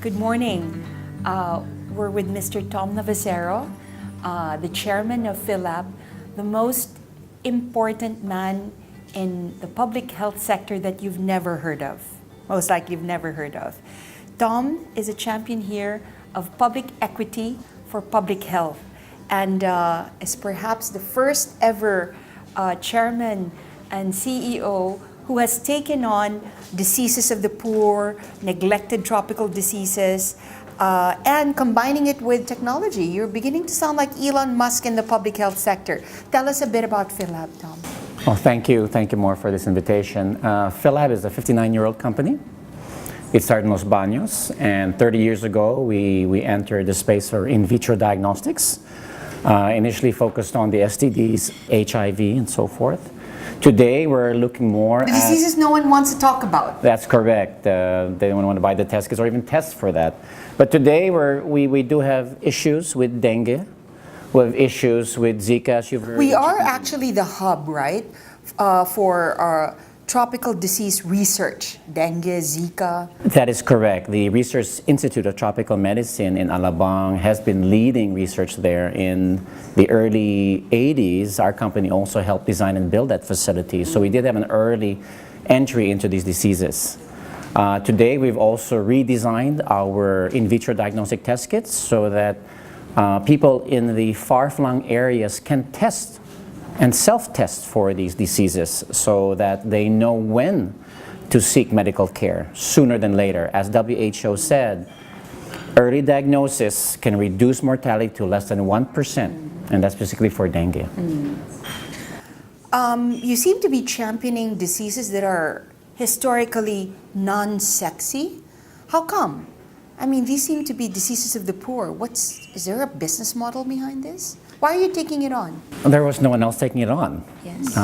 Good morning. We're with Mr. Tom Navasero, the chairman of PHILAB, the most important man in the public health sector that you've never heard of. Most likely you've never heard of. Tom is a champion here of public equity for public health, and is perhaps the first ever chairman and CEO who has taken on diseases of the poor, neglected tropical diseases, and combining it with technology. You're beginning to sound like Elon Musk in the public health sector. Tell us a bit about PHILAB, Tom. Well, thank you. Thank you more for this invitation. PHILAB is a 59-year-old company. It started in Los Baños, and 30 years ago, we entered the space for in vitro diagnostics, initially focused on the STDs, HIV, and so forth. Today, we're looking more at the diseases no one wants to talk about. That's correct. They don't want to buy the test kits or even test for that. But today, we do have issues with dengue. We have issues with Zika, as you've heard. We are actually the hub, right, for tropical disease research, dengue, Zika. That is correct. The Research Institute of Tropical Medicine in Alabang has been leading research there in the early 80s. Our company also helped design and build that facility. So we did have an early entry into these diseases. Today we've also redesigned our in vitro diagnostic test kits so that people in the far-flung areas can test and self-test for these diseases so that they know when to seek medical care sooner than later. As WHO said, early diagnosis can reduce mortality to less than 1%, and that's specifically for dengue. You seem to be championing diseases that are historically non-sexy. How come? I mean, these seem to be diseases of the poor. Is there a business model behind this? Why are you taking it on? There was no one else taking it on. Yes.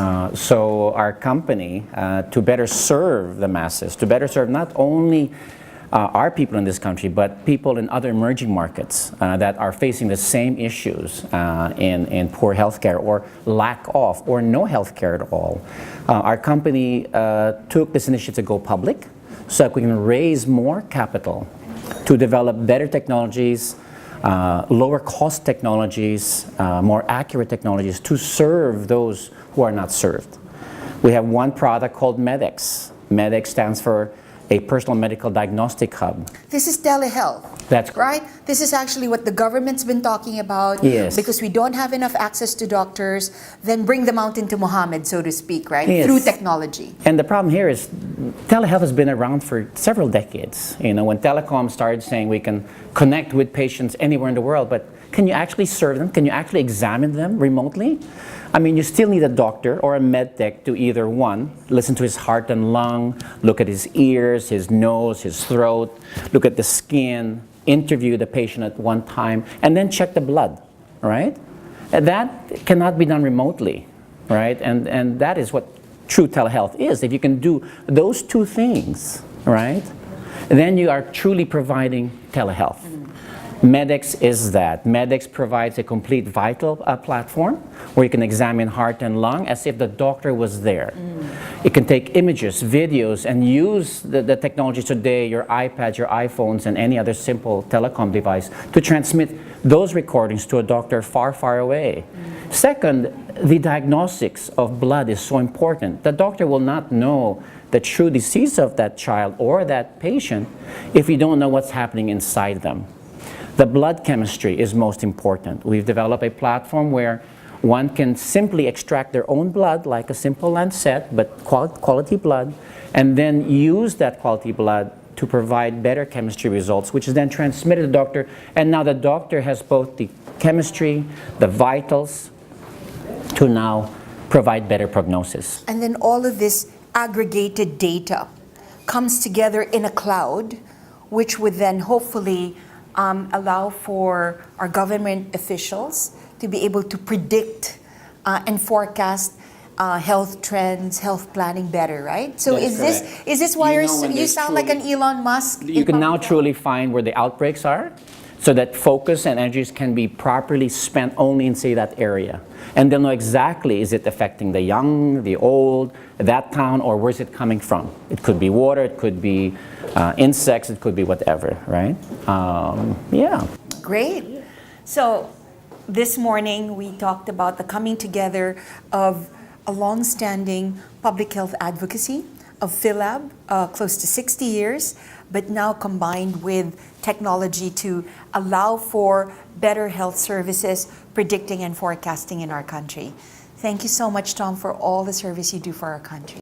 So our company, to better serve the masses, to better serve not only our people in this country, but people in other emerging markets that are facing the same issues in poor healthcare or lack of or no healthcare at all. Our company took this initiative to go public so that we can raise more capital to develop better technologies, lower cost technologies, more accurate technologies to serve those who are not served. We have one product called MEDEX. MEDEX stands for a personal medical diagnostic hub. This is telehealth. That's right. This is actually what the government's been talking about. Yes. Because we don't have enough access to doctors, then bring them out into Muhammad, so to speak, right? Yes. Through technology. And the problem here is telehealth has been around for several decades. You know, when telecom started saying we can connect with patients anywhere in the world, but can you actually serve them? Can you actually examine them remotely? I mean, you still need a doctor or a med tech to either, one, listen to his heart and lung, look at his ears, his nose, his throat, look at the skin, interview the patient at one time, and then check the blood, right? And that cannot be done remotely, right? And that is what true telehealth is. If you can do those two things, right, then you are truly providing telehealth. MEDEX is that. MEDEX provides a complete vital platform where you can examine heart and lung as if the doctor was there. It can take images, videos, and use the technology today, your iPads, your iPhones, and any other simple telecom device to transmit those recordings to a doctor far, far away. Second, the diagnostics of blood is so important. The doctor will not know the true disease of that child or that patient if you don't know what's happening inside them. The blood chemistry is most important. We've developed a platform where one can simply extract their own blood, like a simple lancet, but quality blood, and then use that quality blood to provide better chemistry results, which is then transmitted to the doctor. And now the doctor has both the chemistry, the vitals, to now provide better prognosis. And then all of this aggregated data comes together in a cloud, which would then hopefully allow for our government officials to be able to predict and forecast health trends, health planning better, right? So is this why you sound like an Elon Musk? You can now truly find where the outbreaks are. so that focus and energies can be properly spent only in, say, that area. And they'll know exactly, is it affecting the young, the old, that town, or where's it coming from? It could be water, it could be insects, it could be whatever, right? Yeah. Great. So this morning we talked about the coming together of a long-standing public health advocacy of PHILAB, close to 60 years, but now combined with technology to allow for better health services, predicting and forecasting in our country. Thank you so much, Tom, for all the service you do for our country.